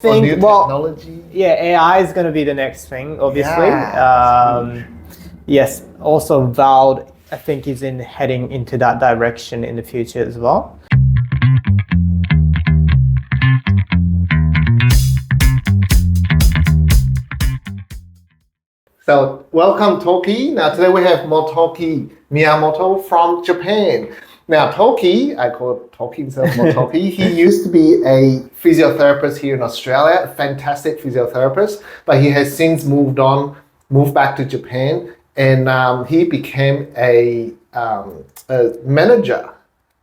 Or new Well, technology? yeah, AI is going to be the next thing, obviously. Yeah, Yes, also Valve, I think, is heading into that direction in the future as well. So welcome Toki. Now today we have Motoki Miyamoto from Japan. Now Toki, I call Toki himself Motoki. He used to be a physiotherapist here in Australia, a fantastic physiotherapist, but he has since moved back to Japan, and he became a manager.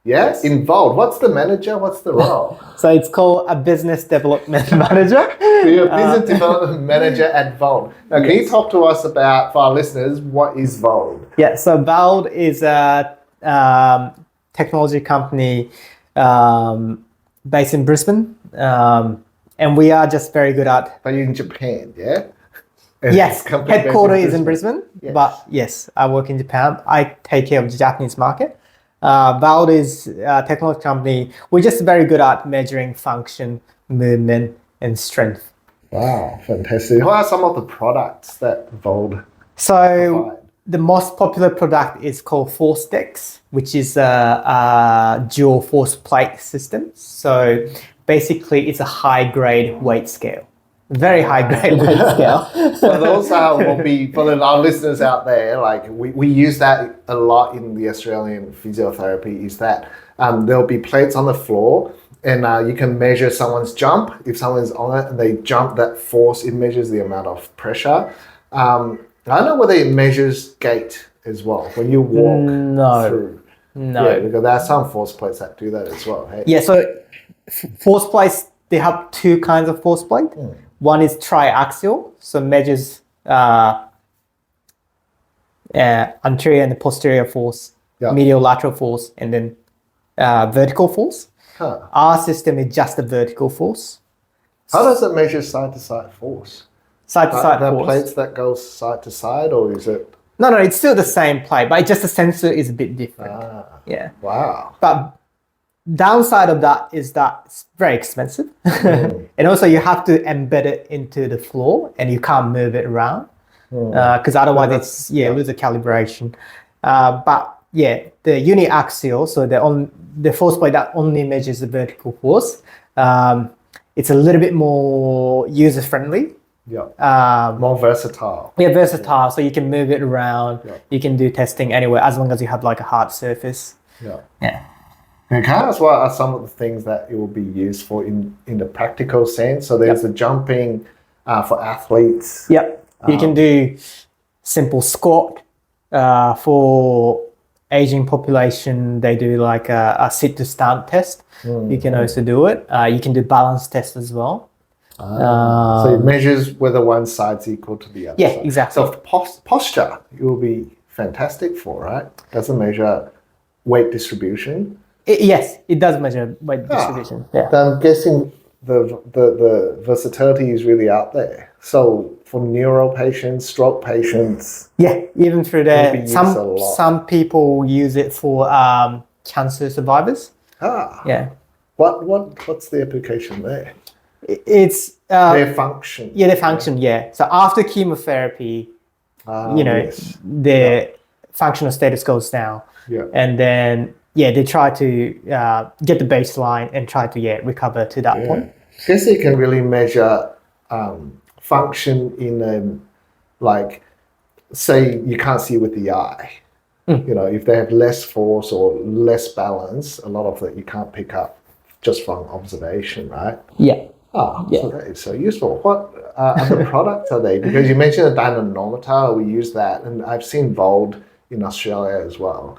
Yes, involved. What's the manager? What's the role? So it's called a business development manager. So you're a business development manager at Volt. Now, can you talk to us about, for our listeners, what is Volt? Yeah, so Valve is a technology company based in Brisbane, and we are just very good at. But you're in Japan, yeah? Yes, headquarters is in Brisbane, Yes. but yes, I work in Japan. I take care of the Japanese market. Valve is a technology company. We're just very good at measuring function, movement, and strength. Wow, fantastic. What are some of the products that Volt So provide? the most popular product is called Force Dex, which is a dual force plate system. So basically, it's a high-grade weight scale. Very high-grade weight scale. So those will be, for our listeners out there, like we use that a lot in the Australian physiotherapy, is that there'll be plates on the floor, and you can measure someone's jump. If someone's on it and they jump, that force, it measures the amount of pressure. I don't know whether it measures gait as well when you walk through. No. Yeah, because there are some force plates that do that as well. Hey? Yeah, so force plates, they have two kinds of force plate. One is triaxial, so measures anterior and posterior force, medial lateral force, and then vertical force. Our system is just the vertical force. How does it measure side-to-side force? Side-to-side the force. plates that go side to side, or is it? No, it's still the same plate, but just the sensor is a bit different. Yeah. Wow. But downside of that is that it's very expensive. And also you have to embed it into the floor and you can't move it around because otherwise lose the calibration. But yeah, the uniaxial, so the force plate that only measures the vertical force, it's a little bit more user-friendly. Yeah. More versatile. Yeah, versatile. So you can move it around. Yeah. You can do testing anywhere as long as you have like a hard surface. Yeah. Yeah. And can I ask what are some of the things that it will be used for in the practical sense? So there's the jumping for athletes. Yep. You can do simple squat. For aging population, they do like a sit to stand test. You can also do it. You can do balance test as well. So it measures whether one side's equal to the other. Yeah, side. exactly. So posture, it will be fantastic for, right? Doesn't measure weight distribution. Yes, it does measure weight distribution. Yeah. I'm guessing the versatility is really out there. So for neuro patients, stroke patients. Yeah, even through some people use it for cancer survivors. Yeah. What's the application there? It's their function. Yeah, their function. Yeah. So after chemotherapy, their functional status goes down. Yeah. And then they try to get the baseline and try to recover to that point. I guess they can really measure function in like, say you can't see with the eye. You know, if they have less force or less balance, a lot of it you can't pick up just from observation, right? Yeah. So that is so useful. What other products are they? Because you mentioned a dynamometer, we use that, and I've seen Volt in Australia as well.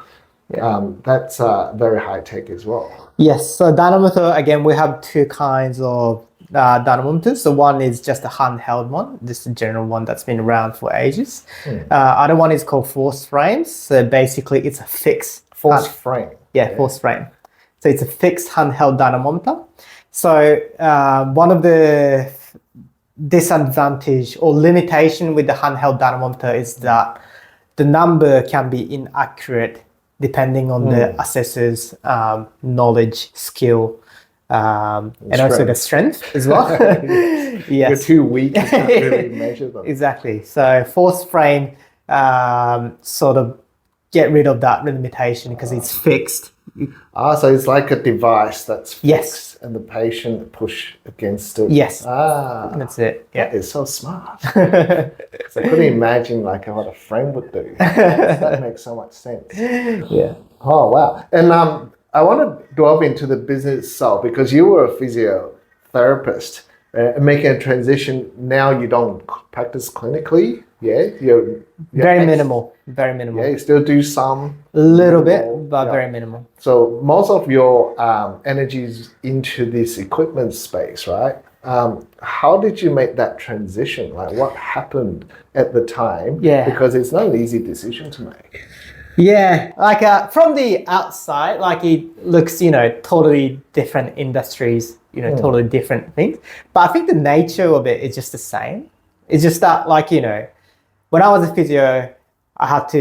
That's very high tech as well. Yes, so dynamometer, again, we have two kinds of dynamometers. So one is just a handheld one. This is a general one that's been around for ages. Other one is called force frames. So basically it's a fixed force frame. Force frame. So it's a fixed handheld dynamometer. So one of the disadvantage or limitation with the handheld dynamometer is that the number can be inaccurate depending on the assessor's knowledge, skill. and also the strength as well. You're Yes, too weak to really measure them. exactly. So force frame sort of get rid of that limitation because it's fixed. So it's like a device that's fixed Yes. and the patient push against it. Yes, Ah, that's it. Yeah. that is so smart. So I couldn't imagine like what a friend would do. That makes so much sense. Yeah. Oh, wow. And I want to delve into the business itself because you were a physiotherapist and making a transition. Now you don't practice clinically. Yeah. You're Very minimal. Very minimal. Yeah, you still do some. A little bit, minimal, but yeah. very minimal. So most of your energy is into this equipment space, right? How did you make that transition? Like what happened at the time? Yeah. Because it's not an easy decision to make. Yeah, like from the outside, like it looks, totally different industries, totally different things. But I think the nature of it is just the same. It's just that, like, when I was a physio, I had to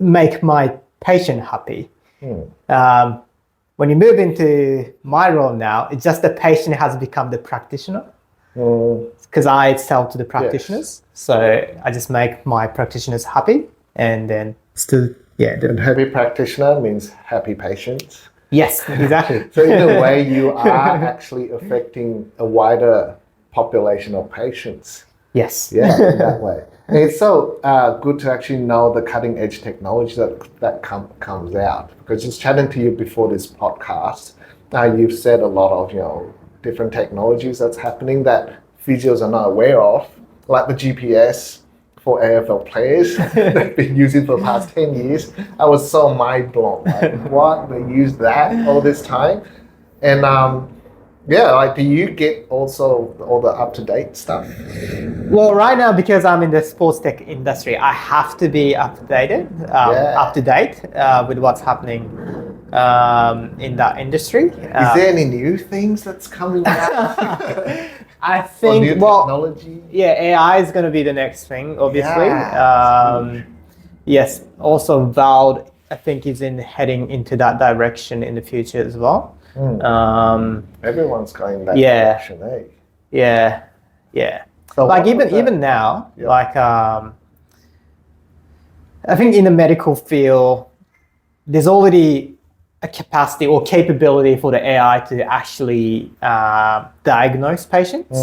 make my patient happy. When you move into my role now, it's just the patient has become the practitioner. Because I sell to the practitioners, so I just make my practitioners happy, and then still, And happy practitioner means happy patients. Yes, exactly. So in a way, you are actually affecting a wider population of patients. Yes. Yeah, in that way. And it's so good to actually know the cutting edge technology that comes out. Because just chatting to you before this podcast, you've said a lot of different technologies that's happening that physios are not aware of, like the GPS for AFL players. They've been using for the past 10 years. I was so mind blown. Like, what? They use that all this time? And do you get also all the up-to-date stuff? Well, right now, because I'm in the sports tech industry, I have to be up to date with what's happening in that industry. Is there any new things that's coming out? I think, new technology? Yeah, AI is going to be the next thing, obviously. Yes, also Valve, I think, is heading into that direction in the future as well. Everyone's going that direction, eh? Yeah. So like even now, like I think in the medical field, there's already a capacity or capability for the AI to actually diagnose patients.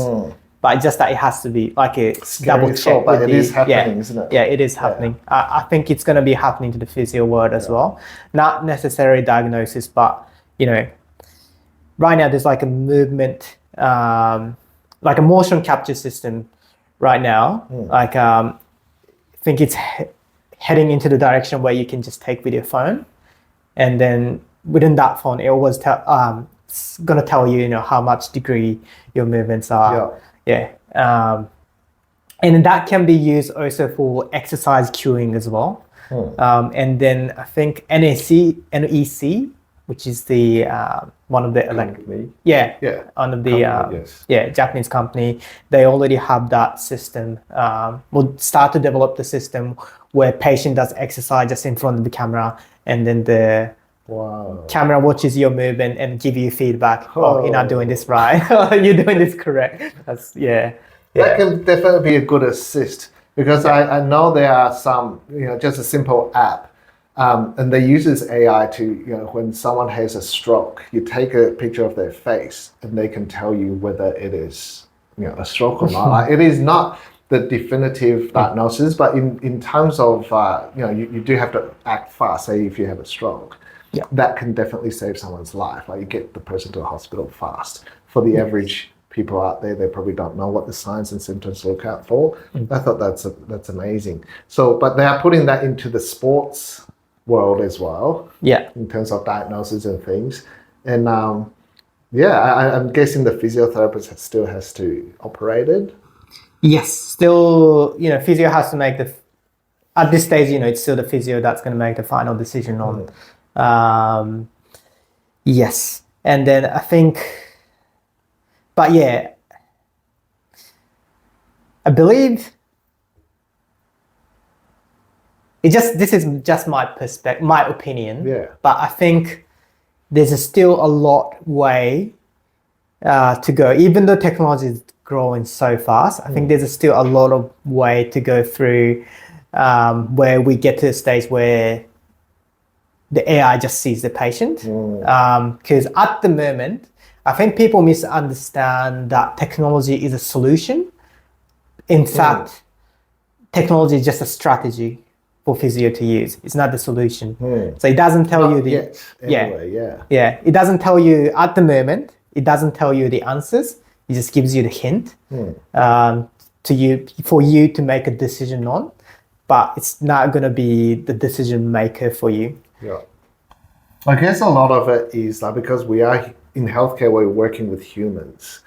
But just that it has to be like a double check. But it is happening, isn't it? Yeah, it is happening. I think it's going to be happening to the physio world as well. Not necessarily diagnosis, but right now there's like a movement, like a motion capture system right now. Like I think it's heading into the direction where you can just take with your phone, and then within that phone, it always it's gonna tell you, how much degree your movements are. And that can be used also for exercise cueing as well. And then I think NEC, which is the one of the one of the Japanese company, they already have that system. Will start to develop the system where patient does exercise just in front of the camera, and then the camera watches your movement and give you feedback. Oh, you're not doing this right. You're doing this correct. That can definitely be a good assist, because I know there are some, just a simple app, and they use this AI to, when someone has a stroke, you take a picture of their face and they can tell you whether it is, a stroke or not. Like, it is not the definitive diagnosis, but in terms of, you do have to act fast, say if you have a stroke. That can definitely save someone's life. Like, you get the person to the hospital fast. For the average people out there, they probably don't know what the signs and symptoms to look out for. I thought that's amazing. So, but they are putting that into the sports world as well. In terms of diagnosis and things. And I'm guessing the physiotherapist still has to operate it. Yes, still, physio has to make at this stage, it's still the physio that's going to make the final decision on. Yes. And then I think, but yeah, I believe this is just my perspective, my opinion. But I think there's still a lot way to go. Even though technology is growing so fast, I think there's still a lot of way to go through where we get to a stage where the AI just sees the patient. Because at the moment, I think people misunderstand that technology is a solution. In fact, technology is just a strategy for physio to use. It's not the solution. So it doesn't tell you the it doesn't tell you at the moment. It doesn't tell you the answers. It just gives you the hint for you to make a decision on. But it's not going to be the decision maker for you. Yeah. I guess a lot of it is like, because we are in healthcare, we're working with humans,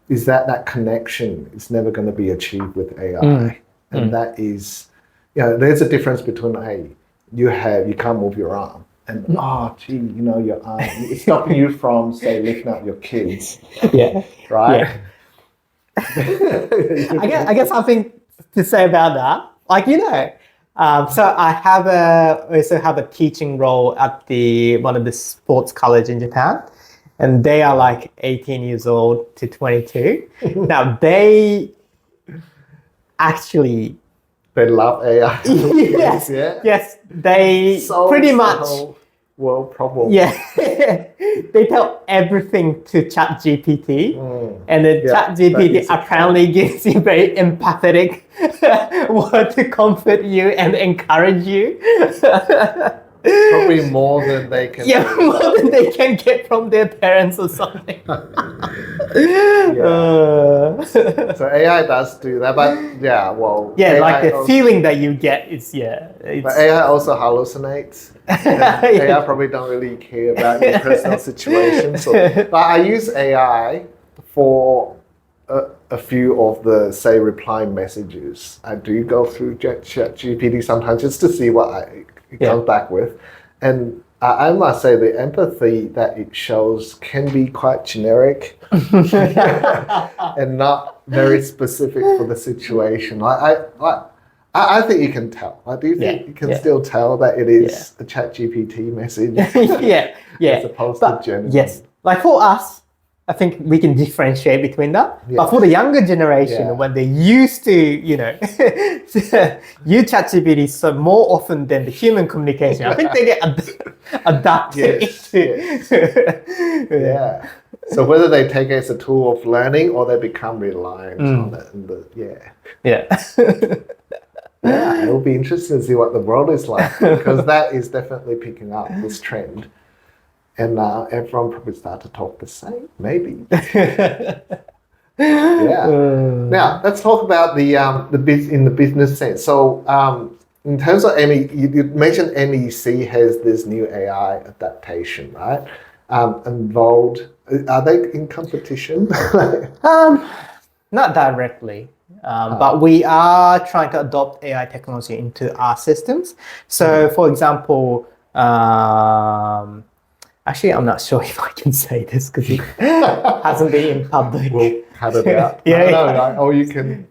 is that connection is never going to be achieved with AI. And that is, there's a difference between, hey, you can't move your arm. And, your arm, it's stopping you from, say, lifting up your kids. Yeah. Right? Yeah. I guess something to say about that. Like, so I also have a teaching role at one of the sports college in Japan. And they are like 18 years old to 22. Now, they actually... They love AI. Yes. Yeah. Yes. They pretty much... The world problem. Yeah. They tell everything to ChatGPT. And then ChatGPT apparently gives you very empathetic word to comfort you and encourage you. Probably more than they can more than they can get from their parents or something. So AI does do that, but AI like the feeling that you get is but AI also hallucinates. AI probably don't really care about your personal situation. But I use AI for a few of the, say, reply messages. I do go through ChatGPT sometimes just to see what it comes back with. And I must say the empathy that it shows can be quite generic and not very specific for the situation. I think you can tell. I do think you can still tell that it is a ChatGPT message. As opposed to genuine. Yes. Like for us, I think we can differentiate between that. Yeah. But for the younger generation, when they used to, use ChatGPT so more often than the human communication, I think they get adapted into. So whether they take it as a tool of learning or they become reliant on it. It'll be interesting to see what the world is like, because that is definitely picking up this trend. And everyone probably start to talk the same, maybe. Now let's talk about in the business sense. So in terms of you mentioned NEC has this new AI adaptation, right? Involved. Are they in competition? Not directly. But we are trying to adopt AI technology into our systems. So, for example, actually, I'm not sure if I can say this because it hasn't been in public. We'll cut it out. Or you can.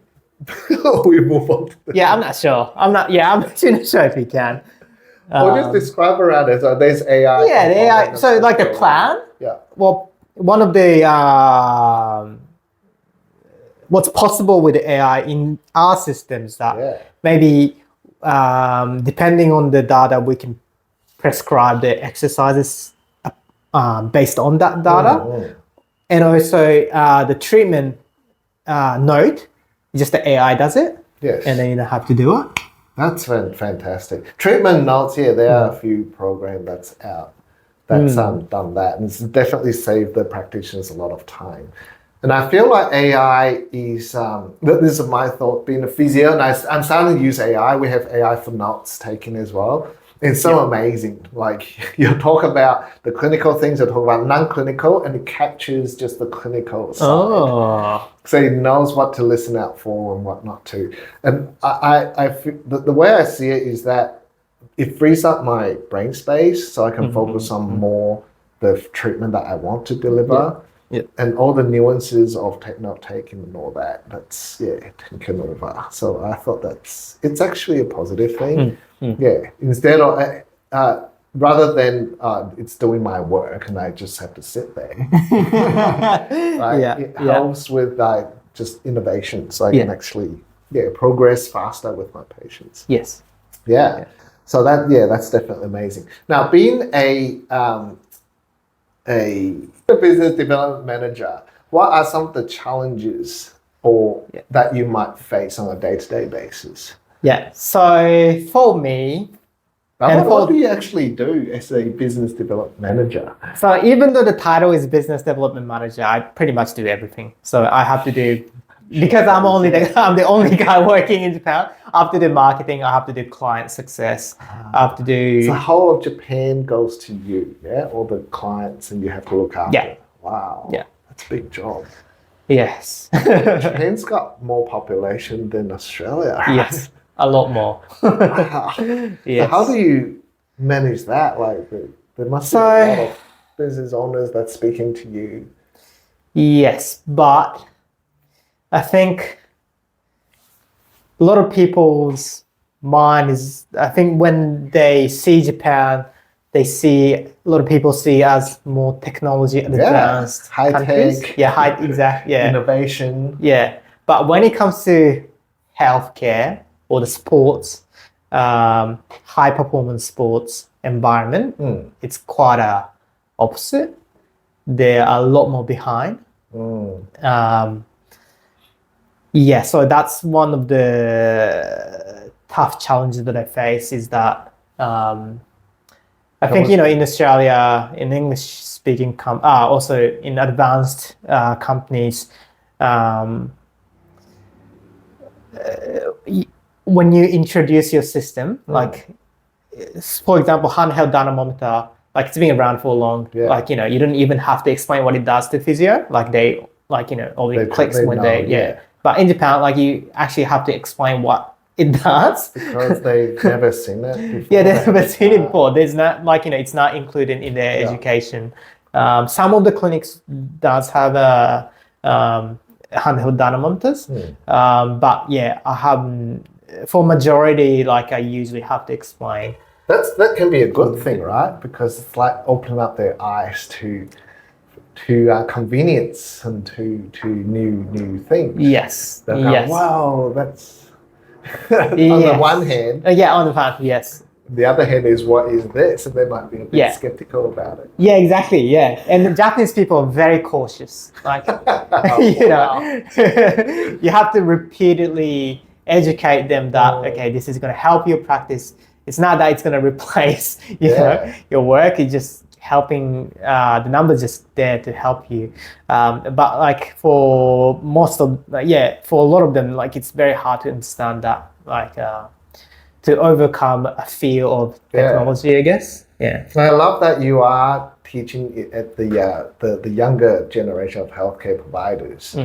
We move on. I'm not sure. I'm actually not sure if we can. Or just describe around it. So there's AI. Yeah, the AI. So, like the plan. Yeah. Well, one of the what's possible with AI in our systems that maybe depending on the data, we can prescribe the exercises based on that data. And also the treatment note, just the AI does it. Yes. And then you don't have to do it. That's fantastic. Treatment notes, there are a few programs that's out that's done that. And it's definitely saved the practitioners a lot of time. And I feel like AI is, this is my thought, being a physio, and I'm starting to use AI. We have AI for notes taking as well. It's so amazing. Like you talk about the clinical things, you talk about non-clinical, and it captures just the clinical side. So it knows what to listen out for and what not to. And I feel, the way I see it is that it frees up my brain space so I can focus on more the treatment that I want to deliver. And all the nuances of note taking and all that's taken over. So I thought it's actually a positive thing. Instead of rather than it's doing my work and I just have to sit there. It helps with just innovation, so I can actually progress faster with my patients. Yes. Yeah. So that's definitely amazing. Now, being a business development manager, what are some of the challenges that you might face on a day-to-day basis? Yeah. So for me, what do you actually do as a business development manager? So even though the title is business development manager, I pretty much do everything. So I have to do, because I'm the only guy working in Japan. I have to do marketing. I have to do client success. I have to do. So the whole of Japan goes to you, all the clients, and you have to look after. Yeah. Wow. Yeah. That's a big job. Yes. Japan's got more population than Australia. Right? Yes. A lot more. Wow. Yes. So how do you manage that? There must be a lot of business owners that's speaking to you. Yes, but I think a lot of people's mind is, I think when they see Japan, a lot of people see as more technology advanced high countries. tech. Yeah, exactly. Yeah. Innovation. Yeah. But when it comes to healthcare or the sports, high performance sports environment, it's quite opposite. They are a lot more behind. So that's one of the tough challenges that I face, is that I think, in Australia, in English speaking, also in advanced companies, when you introduce your system, like, for example, handheld dynamometer, like, it's been around for long. Like, you don't even have to explain what it does to physio. Like, all the clicks when they. But in Japan, like, you actually have to explain what it does. Because they've never seen it before. Yeah, they've never seen it before. There's not, it's not included in their education. Some of the clinics does have handheld dynamometers. But yeah, I haven't, for majority, like, I usually have to explain. That can be a good thing, right? Because it's like opening up their eyes to convenience and to new things. Yes. They'll go, wow, that's on the one hand. On the one hand, yes. The other hand is, what is this? And they might be a bit skeptical about it. Yeah, exactly. Yeah. And the Japanese people are very cautious. Like, you have to repeatedly educate them that, okay, this is going to help your practice. It's not that it's going to replace, your work. It's just helping, the numbers just there to help you. But like, for most of, for a lot of them, like, it's very hard to understand that, like, to overcome a fear of technology, I guess. Yeah. I love that you are teaching it at the younger generation of healthcare providers.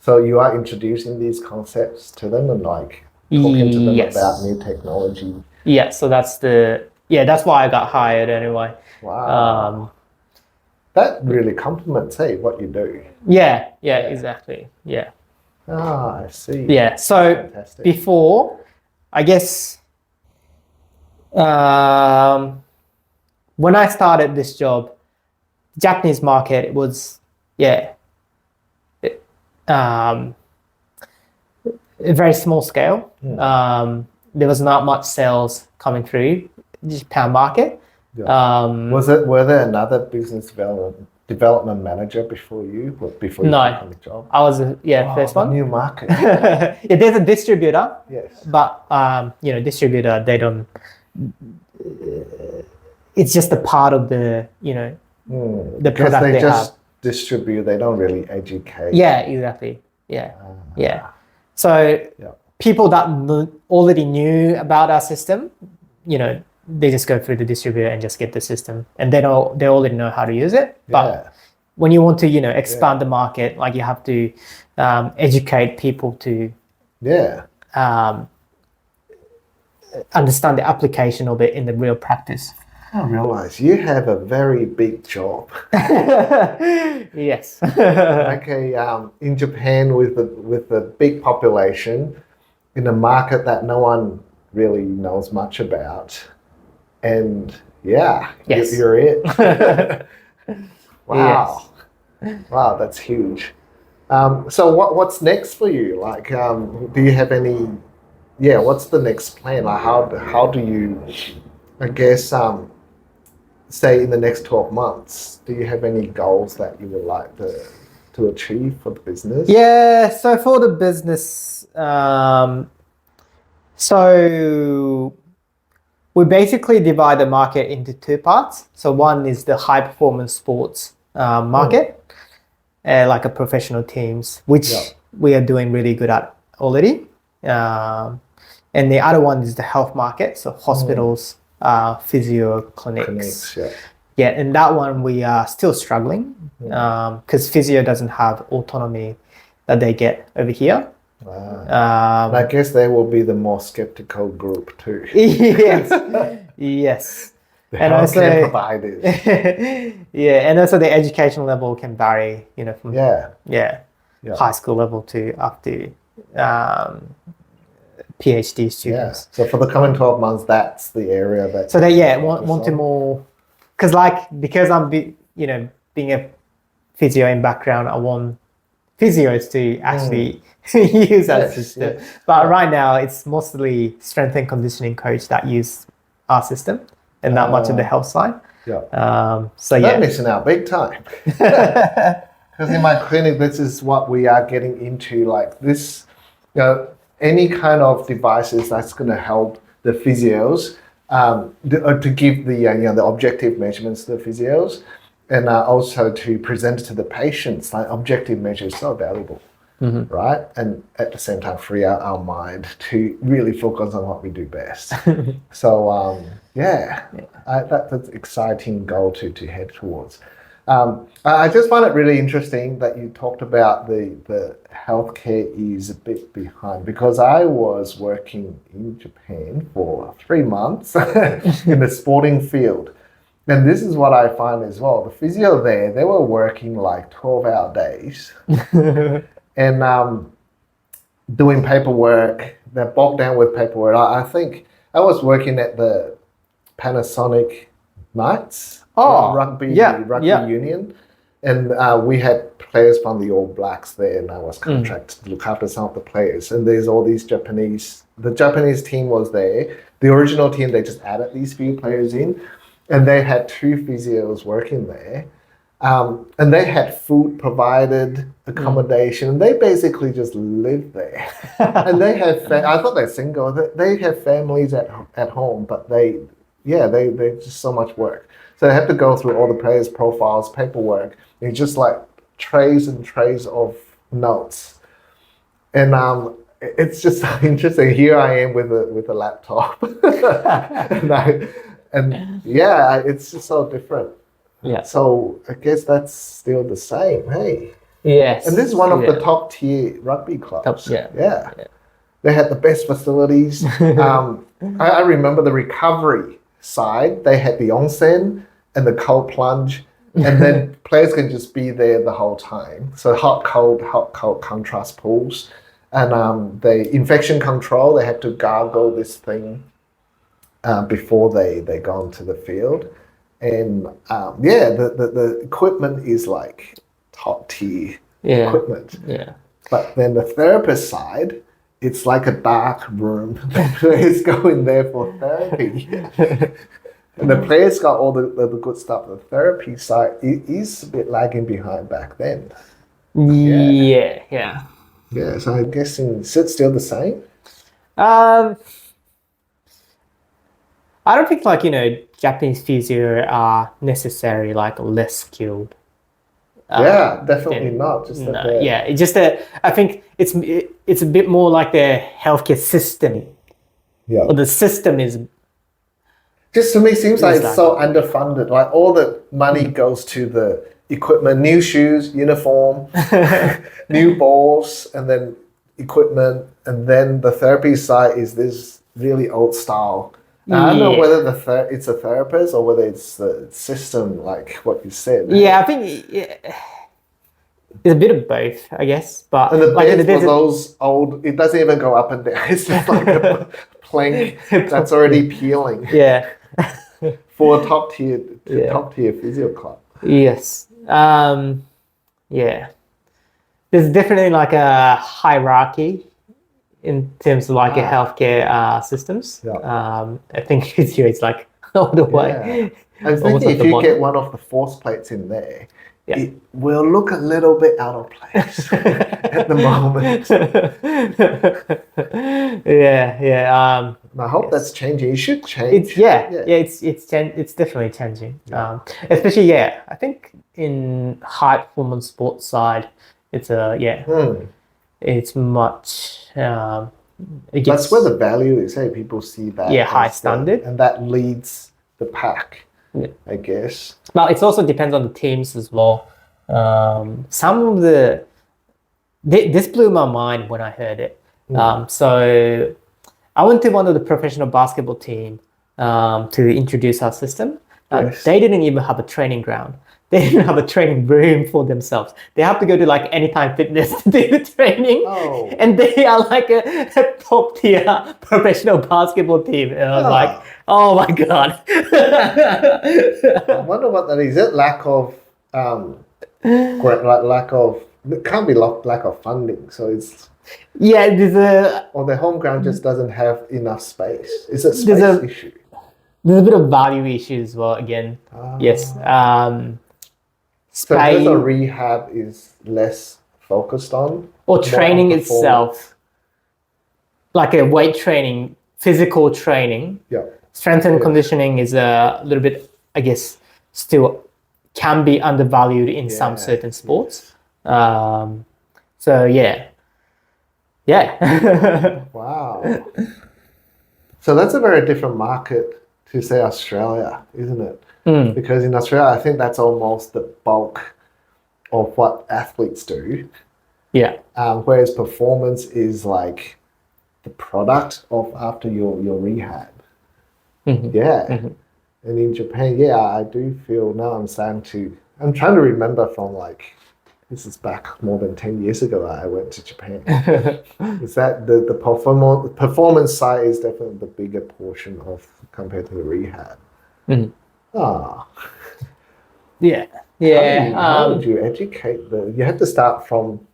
So you are introducing these concepts to them and, like, talking to them about new technology. Yeah, so that's that's why I got hired anyway. Wow. That really complements, what you do. Yeah, exactly. Yeah. Ah, I see. Yeah, so fantastic. Before, I guess, when I started this job, Japanese market was, a very small scale. There was not much sales coming through the Japan market. Were there another business development manager before you? Before you took on the job? I was first one. New market. There's a distributor. Yes. But distributor, they don't. It's just a part of the the product they just have. Distribute. They don't really educate. Yeah, exactly. Yeah. So people that already knew about our system, they just go through the distributor and just get the system, and they already know how to use it. But when you want to expand the market, like, you have to educate people to understand the application of it in the real practice. I realize you have a very big job. Yes. Okay, in Japan, with the big population, in a market that no one really knows much about, and yeah, Yes. you're it. Wow. Yes. Wow, that's huge. So what's next for you? Like, do you have any? Yeah, what's the next plan? Like, how do you? I guess say in the next 12 months, do you have any goals that you would like to achieve for the business? Yeah, so for the business, so we basically divide the market into two parts. So one is the high performance sports market, like a professional teams, which Yeah. we are doing really good at already. And the other one is the health market, so hospitals, physio clinics. Connects, yeah. Yeah, and that one we are still struggling because physio doesn't have autonomy that they get over here. And I guess they will be the more skeptical group too. Yes, yes. The And also, healthcare providers. yeah, and also the education level can vary, from Yeah. high school level to up to PhD students. Yeah. So for the coming 12 months, that's the area that. So that want to more, because I'm being a physio in background, I want physios to actually use that system. Yes. But right now, it's mostly strength and conditioning coach that use our system, and not much of the health side. Yeah. So They're missing out big time. Because in my clinic, this is what we are getting into. Like this, any kind of devices that's going to help the physios to give the objective measurements to the physios, and also to present to the patients. Like objective measures so valuable, right? And at the same time, free out our mind to really focus on what we do best. So that's an exciting goal to head towards. I just find it really interesting that you talked about the healthcare is a bit behind, because I was working in Japan for 3 months in the sporting field. And this is what I find as well. The physio there, they were working like 12-hour days and doing paperwork. They're bogged down with paperwork. I think I was working at the Panasonic Knights. Rugby union, and we had players from the All Blacks there, and I was contracted to look after some of the players. And there's all these Japanese. The Japanese team was there. The original team, they just added these few players in, and they had 2 physios working there, and they had food provided, accommodation. They basically just lived there, and they had. I thought they're single. They have families at home, but they just so much work. So they have to go through all the players' profiles, paperwork, and just like trays and trays of notes. And it's just so interesting. Here I am with a laptop, and it's just so different. Yeah. So I guess that's still the same. Hey. Yes. And this is one of the top tier rugby clubs. Yeah. They had the best facilities. I remember the recovery side. They had the onsen and the cold plunge, and then players can just be there the whole time. So hot, cold contrast pools. And the infection control, they had to gargle this thing before they go onto the field. And the equipment is like top tier equipment. Yeah. But then the therapist side, it's like a dark room. The players go in there for therapy. And the players got all the good stuff. The therapy side is a bit lagging behind back then. Yeah. Yeah, so I'm guessing is it still the same? I don't think Japanese physio are necessarily like less skilled. Definitely not. It's just I think it's a bit more like the healthcare system. Yeah. Or the system is. Just to me, seems like it's so underfunded. Like all the money goes to the equipment, new shoes, uniform, new balls, and then equipment, and then the therapy side is this really old style. I don't know whether it's a therapist or whether it's the system, like what you said. Yeah, I think it's a bit of both, I guess. But and the beds for those old, it doesn't even go up and down. It's just like a plank that's already peeling. Yeah. for a top tier Yeah. physio club. Yes. Yeah. There's definitely like a hierarchy in terms of like a healthcare systems. Yeah. I think physio is like all the Yeah. way. I'm almost thinking at if the you bottom. get one of the force plates in there, Yeah. it will look a little bit out of place at the moment. Yeah. And I hope Yes. that's changing. It should change. It's definitely changing. Especially I think in high performance sports side, it's it's much it gets That's where the value is. Hey, people see that high as standard. and that leads the pack, Yeah. I guess. But it also depends on the teams as well. Some of this blew my mind when I heard it. So I went to one of the professional basketball team to introduce our system. Yes. They didn't even have a training ground. They didn't have a training room for themselves. They have to go to like Anytime Fitness to do the training. Oh. And they are like a top tier professional basketball team. And I was like, oh my God. I wonder what that is. Is it lack of lack of it can't be lack of funding. So it's or the home ground just doesn't have enough space. It's a space issue. There's a bit of value issue as well again. Yes. So because the rehab is less focused on or training itself, like a weight training, physical training. Yeah. Strength and conditioning is a little bit, I guess, still can be undervalued in some certain sports. So yeah. Wow. So that's a very different market to say Australia, isn't it? Because in Australia, I think that's almost the bulk of what athletes do. Yeah. Whereas performance is like the product of after your rehab. And in Japan, I do feel now I'm trying to remember from like, this is back more than 10 years ago I went to Japan. Is that the performance side is definitely the bigger portion of compared to the rehab. Yeah. How would you educate you have to start from,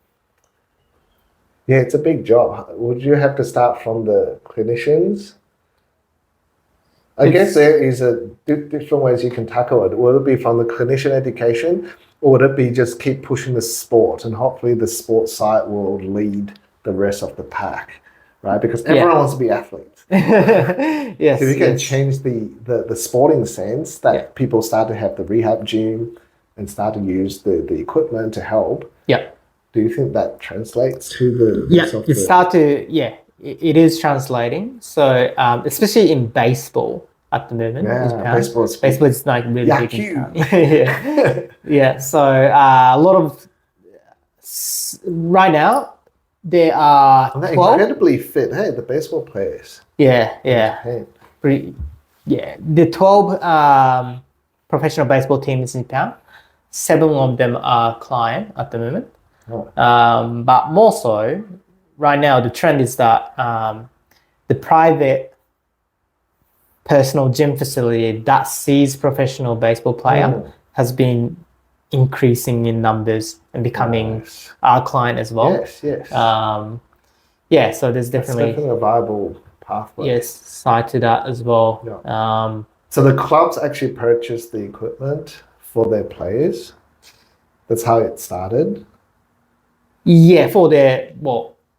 it's a big job. Would you have to start from the clinicians? I guess there is a different ways you can tackle it. Would it be from the clinician education, or would it be just keep pushing the sport, and hopefully the sports side will lead the rest of the pack, right? Because everyone wants to be athletes. Yes. So we can change the sporting sense that people start to have the rehab gym and start to use the equipment to help. Yeah. Do you think that translates to the it is translating. So especially in baseball at the moment. Baseball is like really big in town. So a lot of right now there are 12 incredibly fit. Hey, the baseball players. The 12 professional baseball teams in town. 7 of them are client at the moment. But more so, right now the trend is that the private personal gym facility that sees professional baseball player has been increasing in numbers and becoming our client as well. So there's definitely a viable pathway. Side to that as well. So the clubs actually purchase the equipment for their players. That's how it started.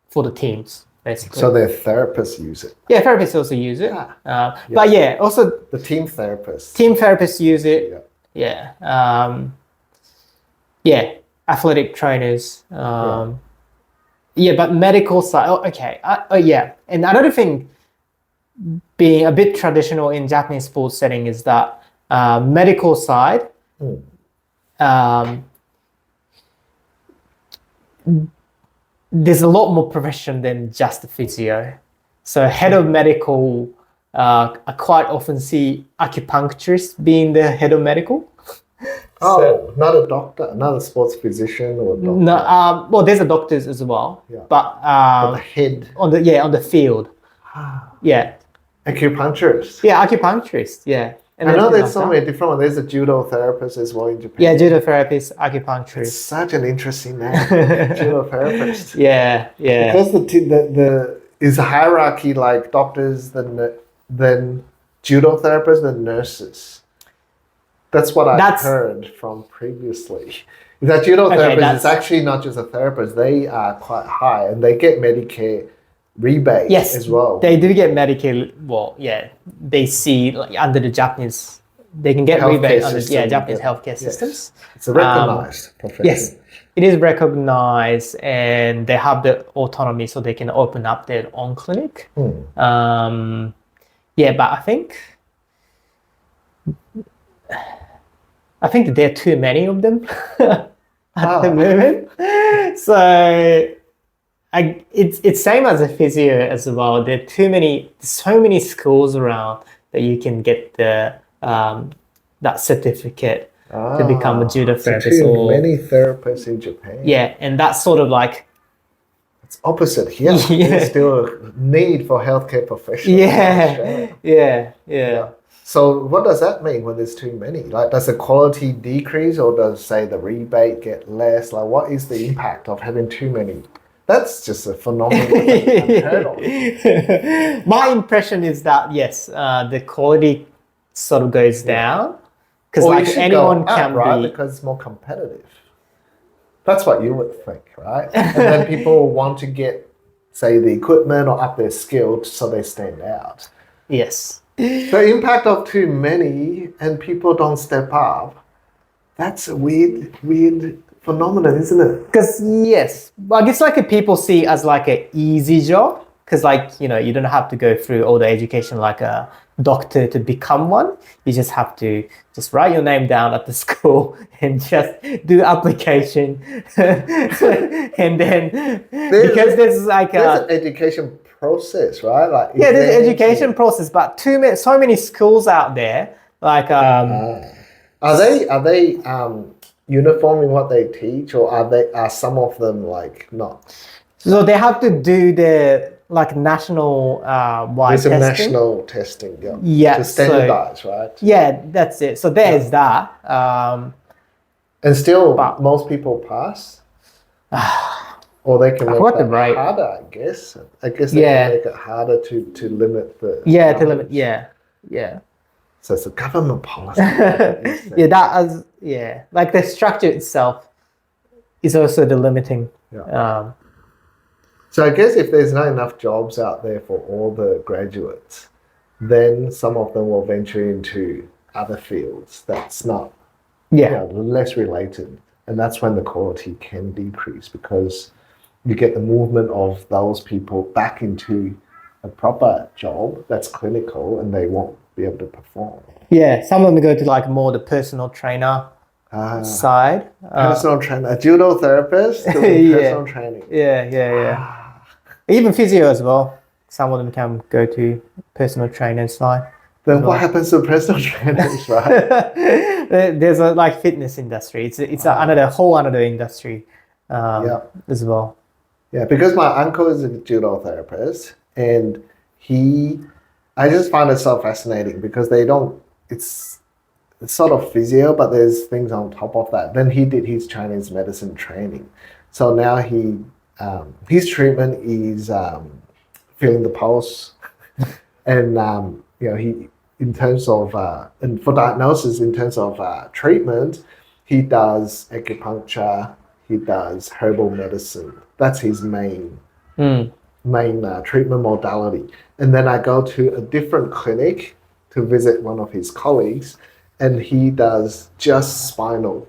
For the teams, basically. So their therapists use it. Therapists also use it. But also the team therapists. Team therapists use it. Athletic trainers. But medical side. And another thing, being a bit traditional in Japanese sports setting, is that medical side. There's a lot more profession than just the physio. So head of medical, I quite often see acupuncturists being the head of medical. Not a doctor, not a sports physician or a doctor. No, there's a doctors as well. But the head on the field. Acupuncturist. Acupuncturist. And I then know things there's so like many different ones. There's a judo therapist as well in Japan. that. Yeah, judo therapist, It's acupuncturist. such an interesting name, judo therapist. Yeah, yeah. Because the is a hierarchy like doctors, then judo therapists, then nurses. That's what I That's- heard from previously. That judo therapist is actually not just a therapist; they are quite high, and they get Medicare rebate Yes, as well. they do get Medicare. Well, yeah, they see like under the Japanese, they can get Healthcare rebate under system, Japanese yeah. healthcare Yes. systems. It's a recognized profession. Yes, it is recognized, and they have the autonomy, so they can open up their own clinic. Yeah, but I think that there are too many of them at the moment. So it's same as a physio as well. There are so many schools around that you can get the that certificate to become a judo therapist. Too many therapists in Japan. Yeah, and that's sort of like it's opposite here. Yeah. There's still a need for healthcare professionals. Yeah. So what does that mean when there's too many? Like, does the quality decrease, or does, say, the rebate get less? Like, what is the impact of having too many? That's just a phenomenon unheard of. My impression is that yes, the quality sort of goes down because Or like anyone can right? be Because it's more competitive. That's what you would think, right? And then people want to get, say, the equipment or up their skills so they stand out. yes. The impact of too many and people don't step up, that's a weird phenomenon, isn't it? Because yes, I guess like people see as like an easy job because like you don't have to go through all the education like a doctor to become one. You just have to just write your name down at the school and just do application, and then because there's an education process, right? Like there's an education process, but so many schools out there like are they uniform in what they teach, or are some of them like not? So they have to do the like national wide testing. National testing, yeah, to standardize, right? Yeah, that's it. So there's that. And still, most people pass. Or they can make it harder, I guess. I guess they can make it harder to limit the numbers. To limit, yeah. So it's a government policy. Like the structure itself is also the limiting. Yeah. So I guess if there's not enough jobs out there for all the graduates, then some of them will venture into other fields that's not less related. And that's when the quality can decrease because you get the movement of those people back into a proper job that's clinical and they won't be able to perform. Yeah, some of them go to like more the personal trainer side. Personal trainer, a judo therapist doing personal training. Yeah. Even physio as well. Some of them can go to personal trainer side. Then what happens to personal trainers, right? There's a like fitness industry. It's another whole industry as well. Yeah, because my uncle is a judo therapist, and I just find it so fascinating because it's sort of physio, but there's things on top of that. Then he did his Chinese medicine training, so now his treatment is feeling the pulse, and he in terms of and for diagnosis in terms of treatment, he does acupuncture, he does herbal medicine. That's his main treatment modality. And then I go to a different clinic to visit one of his colleagues, and he does just spinal.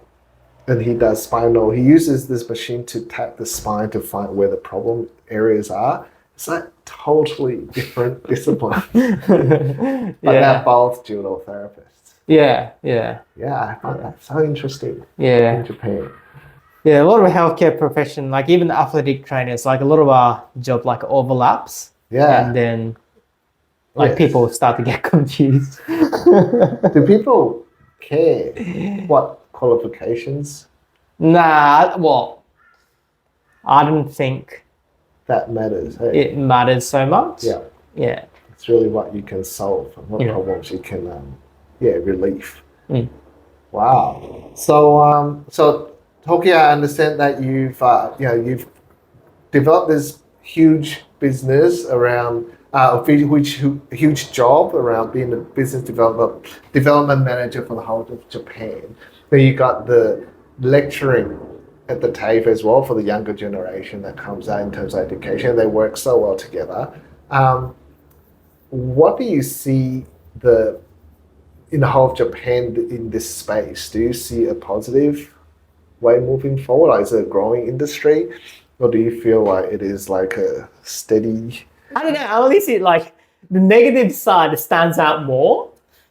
And he does spinal. He uses this machine to tap the spine to find where the problem areas are. It's like totally different discipline. But they're both judo therapists. Yeah, I find that so interesting. Yeah. In Japan. Yeah, a lot of healthcare profession, like even athletic trainers, like a lot of our job like overlaps. Yeah. And then people start to get confused. Do people care what qualifications? Nah, well, I don't think that matters. Hey? It matters so much. Yeah. Yeah. It's really what you can solve and what problems you can relief. Mm. Wow. So Toki, I understand that you've developed this huge business around huge job around being a business development manager for the whole of Japan. Then you got the lecturing at the TAFE as well for the younger generation that comes out in terms of education. They work so well together. What do you see in the whole of Japan in this space? Do you see a positive way moving forward? Or is it a growing industry? Or do you feel like it is like a steady... I don't know. I only see like the negative side stands out more.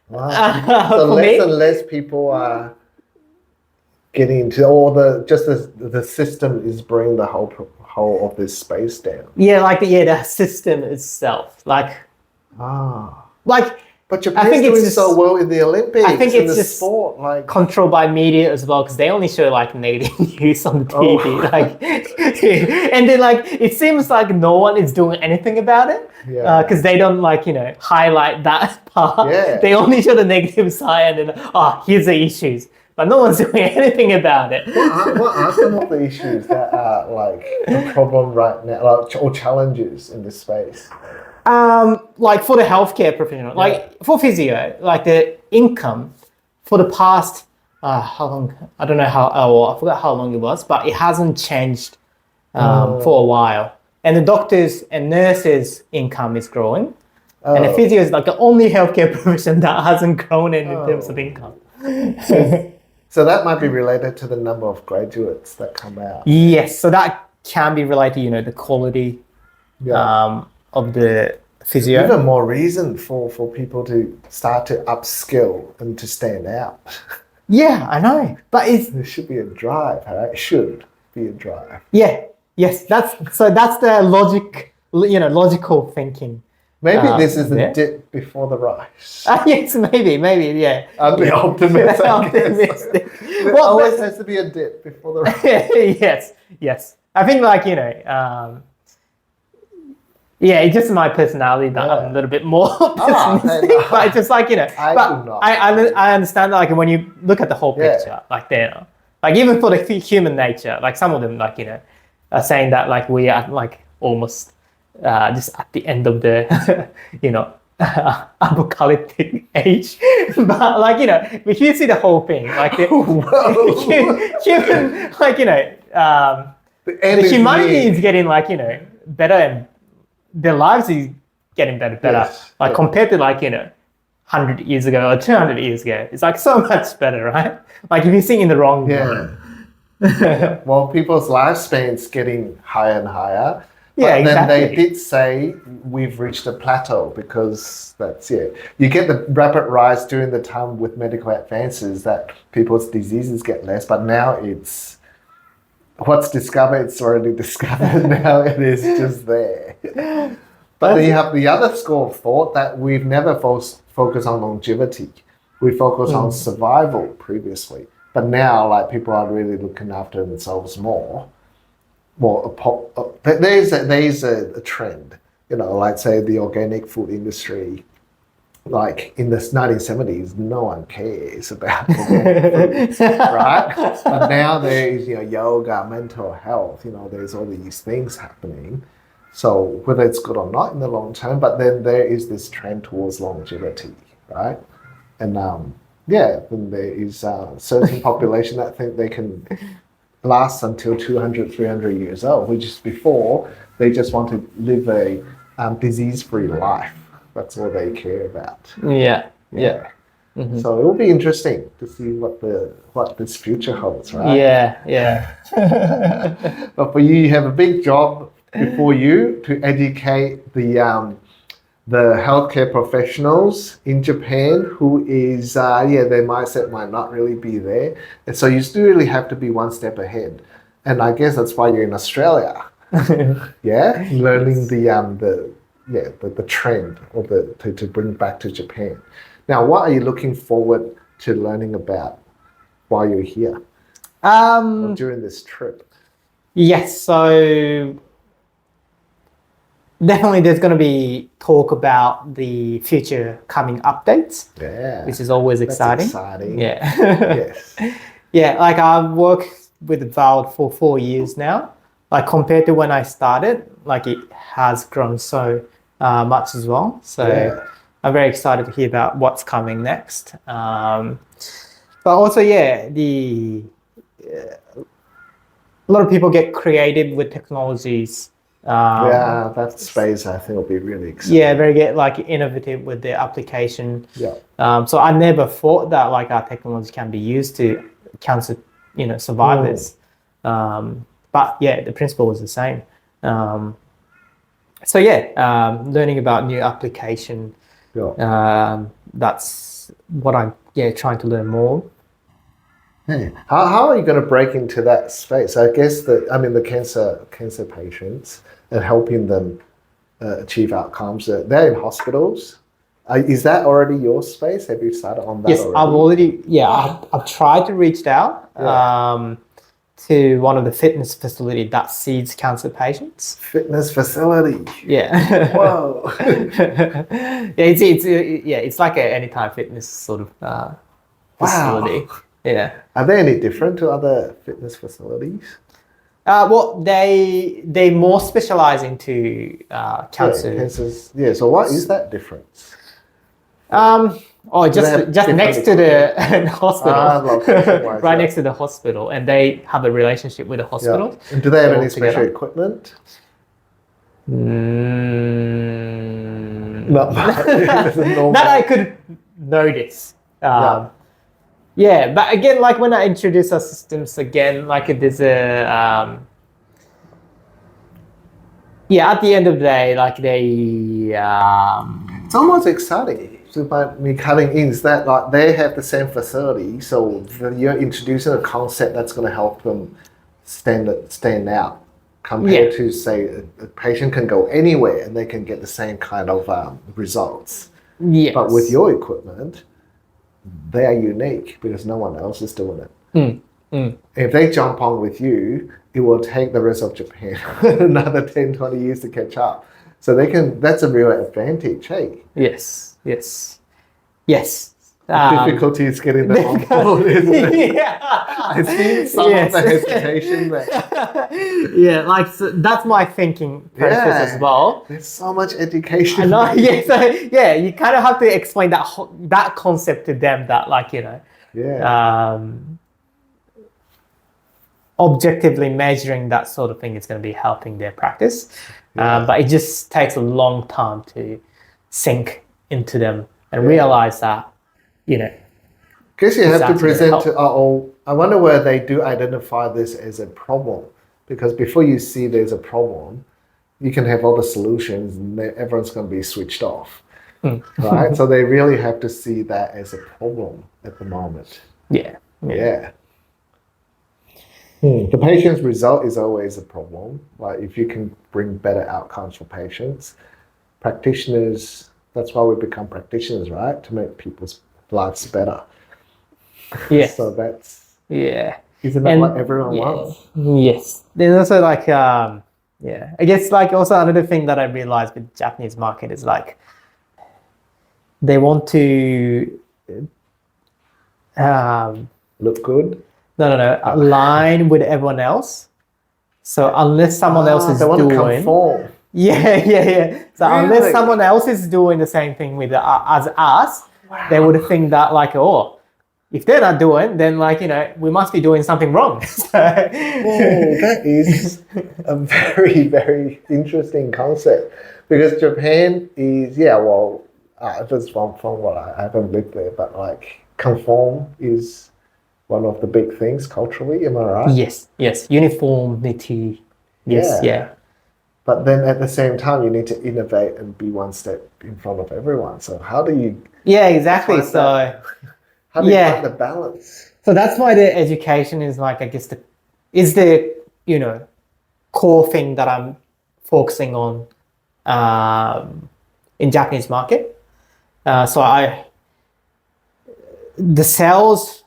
Wow. So for less me. and less people are getting into, or the system is bringing the whole of this space down. Yeah, like the system itself. Like But I Japan's think it's doing just, so well in the Olympics. I think in it's the just sport, like controlled by media as well, because they only show like negative news on the TV. Oh. Like, and then like it seems like no one is doing anything about it, Yeah. because they don't highlight that part. Yeah. They only show the negative side, and then here's the issues, but no one's doing anything about it. what are some of the issues that are like a problem right now, like, or challenges in this space? Like for the healthcare professional, like for physio, like the income for the past how long? I don't know I forgot how long it was, but it hasn't changed for a while. And the doctors and nurses' income is growing, and the physio is like the only healthcare profession that hasn't grown in terms of income. So that might be related to the number of graduates that come out. Yes, so that can be related to the quality of the physio. Even more reason for people to start to upskill and to stand out. Yeah, I know, but there should be a drive. Right? It should be a drive. Yeah, yes, that's the logical thinking. Maybe this is the dip before the rise. Yes, maybe, yeah. I'm the optimist. Optimistic. There always has to be a dip before the rise. Yes. I think it's just my personality that I'm a little bit more pessimistic. No. But it's just I understand that when you look at the whole picture, even for the human nature, some of them are saying that we are almost just at the end of the apocalyptic age. But if you see the whole thing, the humanity is getting better, and their lives is getting better. Yes. Compared to 100 years ago or 200 years ago, it's so much better, right? If you think in the wrong way. Well, people's lifespan's getting higher and higher. Yeah, but exactly. Then they did say we've reached a plateau, because you get the rapid rise during the time with medical advances that people's diseases get less, but now it's what's discovered, it's already discovered. Now it is just there. But then you have the other school of thought that we've never focused on longevity. We focus on survival previously, but now people are really looking after themselves more. Well, there's a trend, say the organic food industry. In the 1970s, no one cares about organic food, right? But now there is yoga, mental health. There's all these things happening. So whether it's good or not in the long term, but then there is this trend towards longevity, right? And then there is a certain population that think they can last until 200, 300 years old, which is before they just want to live a disease-free life. That's all they care about. Yeah. Mm-hmm. So it will be interesting to see what this future holds, right? Yeah. But for you have a big job before you to educate the healthcare professionals in Japan who is, their mindset might not really be there. And so you still really have to be one step ahead. And I guess that's why you're in Australia. Learning the trend or to bring back to Japan. Now, what are you looking forward to learning about while you're here or during this trip? Yes, so definitely there's going to be talk about the future coming updates, Yeah. which is always That's exciting. exciting. Yeah. Yes. Yeah, like I've worked with Valve for 4 years now. Like compared to when I started, like it has grown so much as well. So Yeah. I'm very excited to hear about what's coming next. But also, yeah, a lot of people get creative with technologies. Yeah, that space I think will be really exciting. Yeah, very get like innovative with their application. Yeah. So I never thought that like our technology can be used to cancer, survivors. But yeah, the principle was the same. So yeah, learning about new application. Yeah. That's what I'm trying to learn more. Hey, how are you going to break into that space? I guess the cancer patients and helping them achieve outcomes. They're in hospitals. Is that already your space? Have you started on that Yes, already? I've tried to reach out to one of the fitness facility that sees cancer patients. Fitness facility. Yeah. Whoa. It's like a anytime fitness sort of facility. Wow. Yeah. Are they any different to other fitness facilities? Well, they more specialize into cancer. Yeah, cancers. Yeah. So what is that difference? Just next to the hospital, location-wise, right next to the hospital, and they have a relationship with the hospital. Yeah. And do they have all any special together. equipment? Mm. Not much. It's a normal- That I could notice. Yeah, but again, like when I introduce our systems again, like there's a at the end of the day, like they It's almost exciting. So by me cutting in, is that like they have the same facility, so you're introducing a concept that's going to help them stand out compared to say a patient can go anywhere and they can get the same kind of results. yes. But with your equipment, they are unique because no one else is doing it. If they jump on with you, it will take the rest of Japan another 10, 20 years to catch up. So that's a real advantage, hey? Yes. Difficulty is getting them on board, isn't it? Yeah. I see some of the hesitation there. Yeah, like so that's my thinking process as well. There's so much education. I know, you kind of have to explain that concept to them that objectively measuring that sort of thing is going to be helping their practice. But it just takes a long time to sink into them and realize that, Guess you have to exactly present to I wonder where they do identify this as a problem. Because before you see there's a problem, you can have all the solutions and everyone's going to be switched off. Right? So they really have to see that as a problem at the moment. Yeah. The patient's result is always a problem. Like if you can bring better outcomes for patients, practitioners, that's why we become practitioners, right? To make people's lives better. Yeah. So that's isn't that what everyone wants? Yes. There's also like I guess like also another thing that I realized with the Japanese market is like they want to Look good. No. Align with everyone else. So unless someone else is they want doing, to conform. Yeah. So unless someone else is doing the same thing with as us, they would think that like, if they're not doing, then like we must be doing something wrong. That is a very, very interesting concept because Japan is just from what I haven't lived there, but like conform is one of the big things culturally, am I right? Yes, uniformity. Yes, yeah. But then at the same time, you need to innovate and be one step in front of everyone. So how do you? Yeah, exactly. So how do you find the balance? So that's why the education is like, I guess the core thing that I'm focusing on in Japanese market. So the sales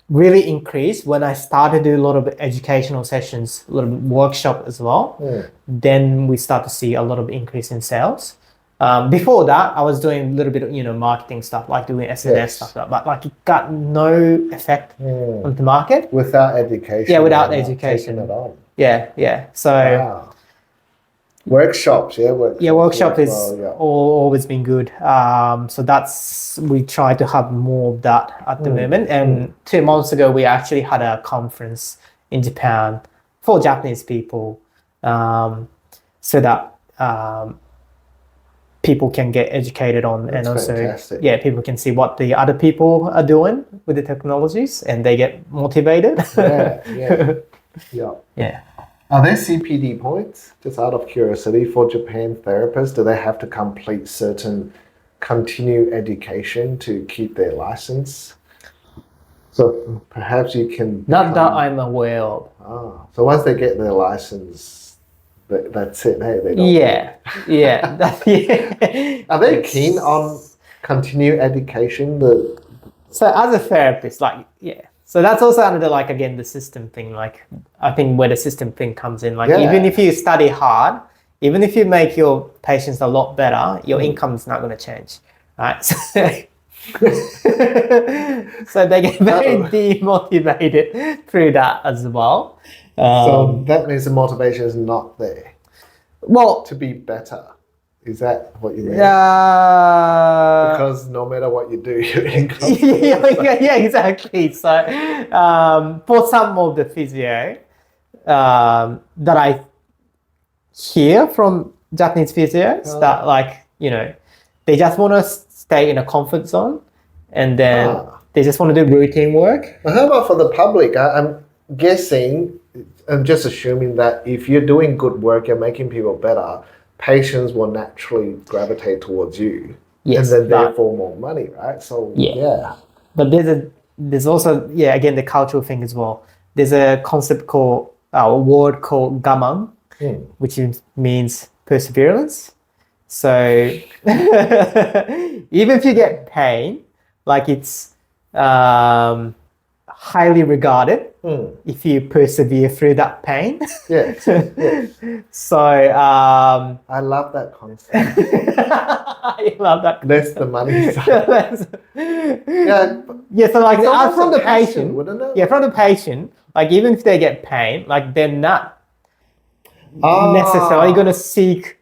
really increased when I started to do a lot of educational sessions, a little bit workshop as well. Then we start to see a lot of increase in sales. Before that, I was doing a little bit of marketing stuff, like doing SNS stuff, but like it got no effect on the market without education. Yeah, without education. Taking it on. Yeah. So wow. Workshops, workshop is well, always been good. So we try to have more of that at the moment. And 2 months ago, we actually had a conference in Japan for Japanese people, so that people can get educated on, That's and also fantastic. people can see what the other people are doing with the technologies, and they get motivated. Yeah. Are there CPD points, just out of curiosity, for Japan therapists? Do they have to complete certain continued education to keep their license? So perhaps you can... Not that I'm aware of. So once they get their license, that's it. Hey, they don't... Are they keen on continued education? So as a therapist, so that's also under again the system thing. I think where the system thing comes in. Even if you study hard, even if you make your patients a lot better, your income is not going to change, right? So they get very demotivated through that as well. So that means the motivation is not there. Well, to be better. Is that what you mean? Because no matter what you do, your income. Yeah, exactly. So for some of the physio that I hear from Japanese physios, that they just want to stay in a comfort zone, and then they just want to do routine work. Well, how about for the public? I'm guessing, I'm just assuming that if you're doing good work, you're making people better, patients will naturally gravitate towards you, and then therefore more money, right? So But there's also again the cultural thing as well. There's a concept called a word called gaman, which means perseverance. So even if you get pain, it's highly regarded if you persevere through that pain. So I love that concept. I love that concept. That's the money side. So from the patient, wouldn't it? from the patient, even if they get pain, they're not necessarily going to seek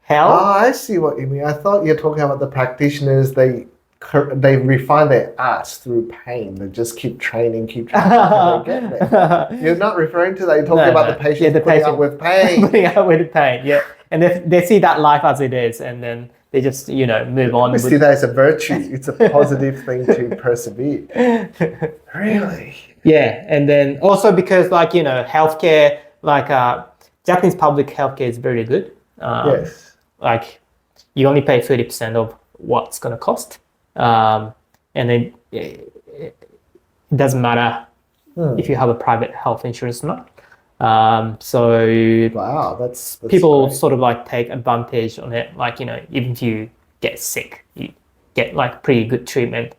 help. I see what you mean. I thought you're talking about the practitioners. They refine their arts through pain. They just keep training until they get there. You're not referring to that. You're talking about the patient putting up with pain. Putting up with pain, And they see that life as it is, and then they just, move on. We see that as a virtue. It's a positive thing to persevere. Really? Yeah, and then also because, healthcare, Japanese public healthcare is very good. Yes. You only pay 30% of what's going to cost. And then it doesn't matter if you have a private health insurance or not. So wow, that's people great. sort of take advantage on it. Even if you get sick, you get pretty good treatment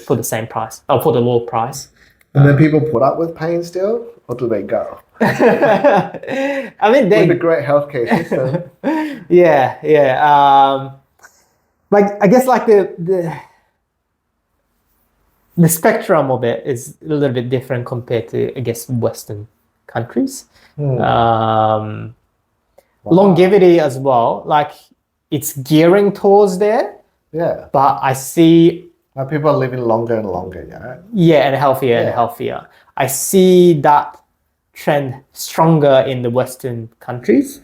for the same price or for the low price. And then people put up with pain still, or do they go? I mean, with a great healthcare system. I guess the spectrum of it is a little bit different compared to, I guess, Western countries. Longevity as well, it's gearing towards there. Yeah. But I see people are living longer and longer, and healthier and healthier. I see that trend stronger in the Western countries.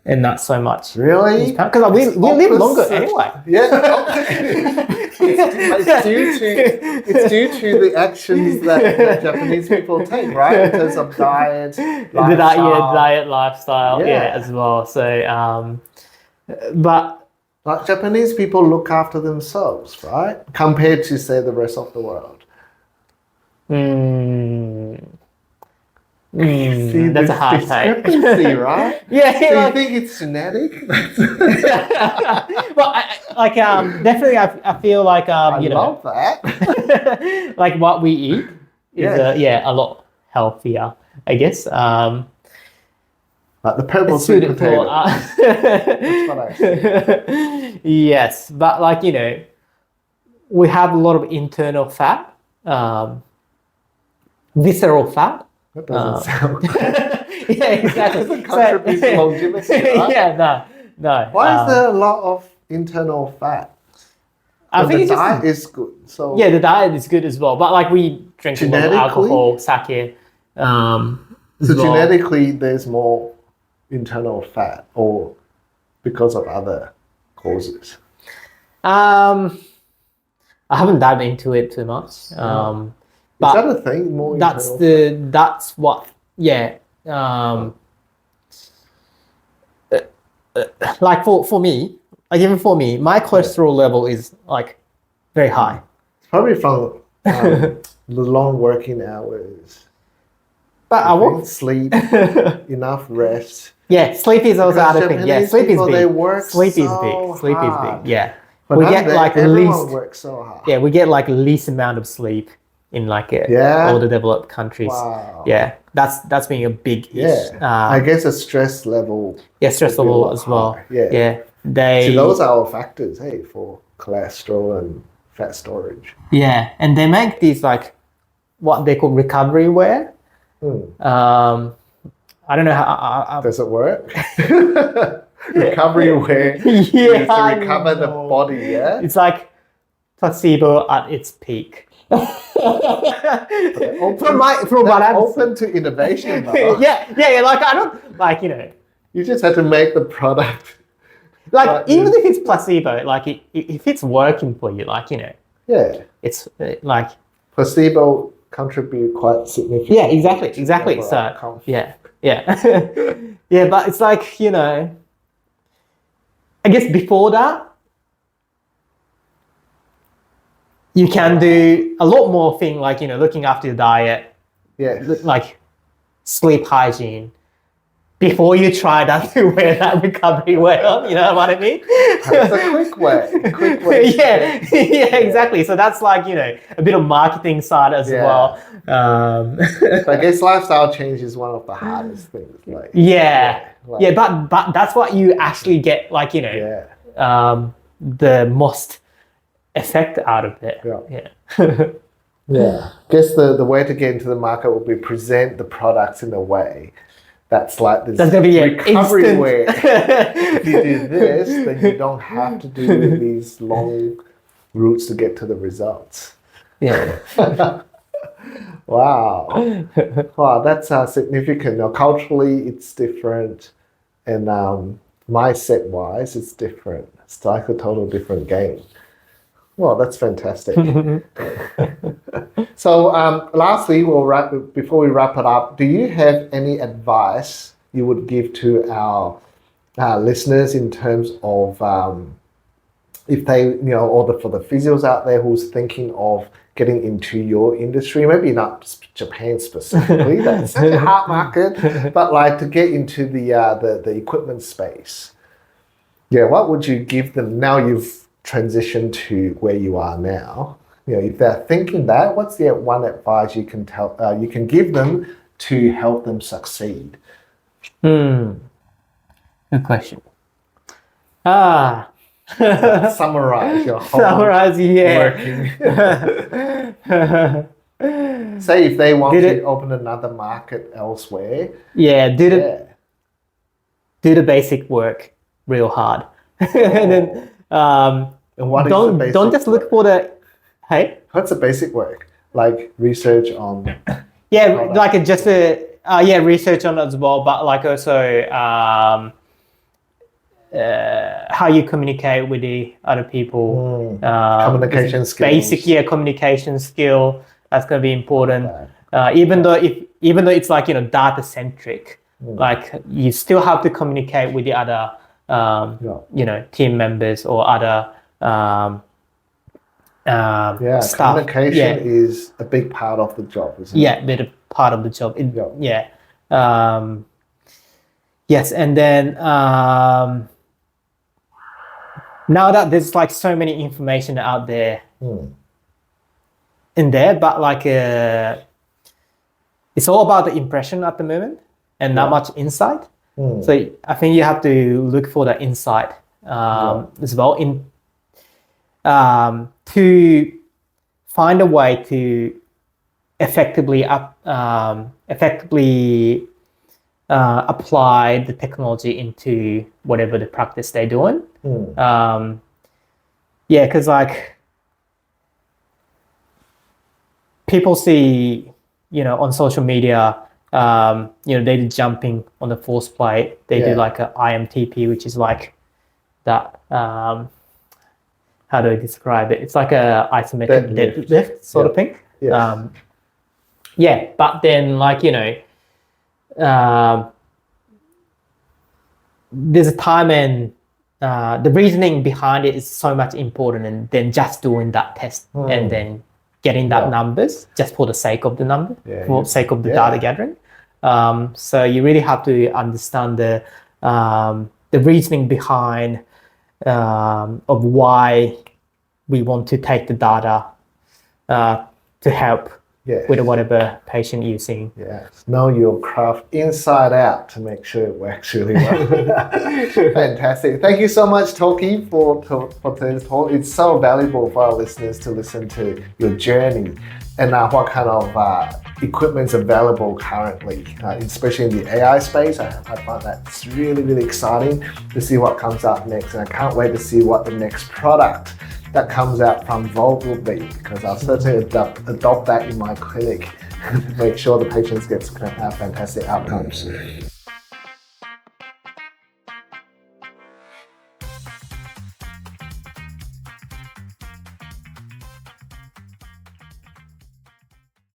And not so much. Really? Because we live longer anyway. It's due to the actions that Japanese people take, right? In terms of diet, lifestyle. Lifestyle, as well. So, but Japanese people look after themselves, right? Compared to, say, the rest of the world. See, that's a hard take. Right? So you think it's genetic? Well, definitely, I feel I love that. what we eat, Yes. a lot healthier, I guess. Like the purple It's sweet suited potato. for That's what I see. yes, but like we have a lot of internal fat, visceral fat. That doesn't sound good. Yeah, exactly. Doesn't contribute to longevity, right? Yeah, no. Why is there a lot of internal fat? I But think the it's just diet is good. So yeah, the diet is good as well. But like we drink a lot of Genetically? alcohol, sake. As so well. genetically there's more internal fat or because of other causes. I haven't dived into it too much. Is But that a thing? More internal fat? that's what like for me, like even for me, my cholesterol level is like very high. It's probably from the long working hours. But I think, won't sleep, enough rest. Yeah, sleep is also Because other thing. Yeah, Japanese sleep is people, big. they work Sleep is so big. Sleep is hard. big. Yeah. But We nowadays, get like everyone least works so hard. yeah, we get like least amount of sleep in like Yeah? all the developed countries. Wow. Yeah. That's being a big issue. Yeah. I guess the stress level. Yeah, stress would be a level lot as well. higher. Yeah. Yeah. They So those are all factors, hey, for cholesterol and fat storage. yeah, and they make these like what they call recovery wear. I don't know how. Does it work? Recovery wear Yeah, is to I recover the know. body, yeah? It's like placebo at its peak. From what I'm open to innovation, though. yeah, like I don't like You just have to make the product. like But even if it's placebo, like if it's working for you, like Yeah. it's like Placebo contribute quite significantly. yeah, exactly. to the overall So outcome. yeah. Yeah, but it's like I guess before that, you can do a lot more thing like looking after your diet, Yes. like sleep hygiene, before you try that to wear that recovery wear on. You know what I mean? It's a quick way. Quick way. Yeah, exactly. So that's like a bit of marketing side as Yeah. well. So I guess lifestyle change is one of the hardest things. Like yeah, like- but that's what you actually get like Yeah. the most effect out of it. Yeah. Yeah. I guess the way to get into the market will be present the products in a way that's like this That's gonna be recovery instant. way. If you do this, then you don't have to do these long routes to get to the results. Yeah. Wow. Wow, that's significant. Now, culturally, it's different, and mindset-wise, it's different. It's like a total different game. Well, that's fantastic. So, lastly, before we wrap it up, do you have any advice you would give to our listeners in terms of if they, or for the physios out there who's thinking of getting into your industry, maybe not Japan specifically, that's such a hard market, but like to get into the equipment space. Yeah, what would you give them now you've transitioned to where you are now? If they're thinking that, what's the one advice you can give them to help them succeed? Good question. Summarize your whole working. Say if they want to open another market elsewhere. Yeah, do the basic work real hard. And then and what is the basic don't just look work? for the hey? What's the basic work? Like research on Yeah, like just research on it as well, but like also how you communicate with the other people. Communication skills. Basic communication skill. That's going to be important. Even though it's like data centric, like you still have to communicate with the other team members or other staff. Communication is a big part of the job, isn't it? Yeah, bit of part of the job. Yes, and then now that there's like so many information out there in there, but like it's all about the impression at the moment and not much insight. So I think you have to look for the insight as well to find a way to effectively apply the technology into whatever the practice they're doing. Because like people see, on social media, they're jumping on the force plate. They do like a IMTP, which is like that. How do I describe it? It's like a isometric deadlift sort of thing. But then like, there's a time and the reasoning behind it is so much important than just doing that test and then getting that numbers just for the sake of the number, for the sake of the data gathering. So you really have to understand the reasoning behind of why we want to take the data to help with whatever patient you're seeing. Know your craft inside out to make sure it works really well. Fantastic. Thank you so much, Toki, for today's talk. It's so valuable for our listeners to listen to your journey and what kind of equipment is available currently, especially in the AI space. I find that's really, really exciting to see what comes up next, and I can't wait to see what the next product that comes out from Volt will be, because I'll certainly adopt that in my clinic. Make sure the patients get fantastic outcomes.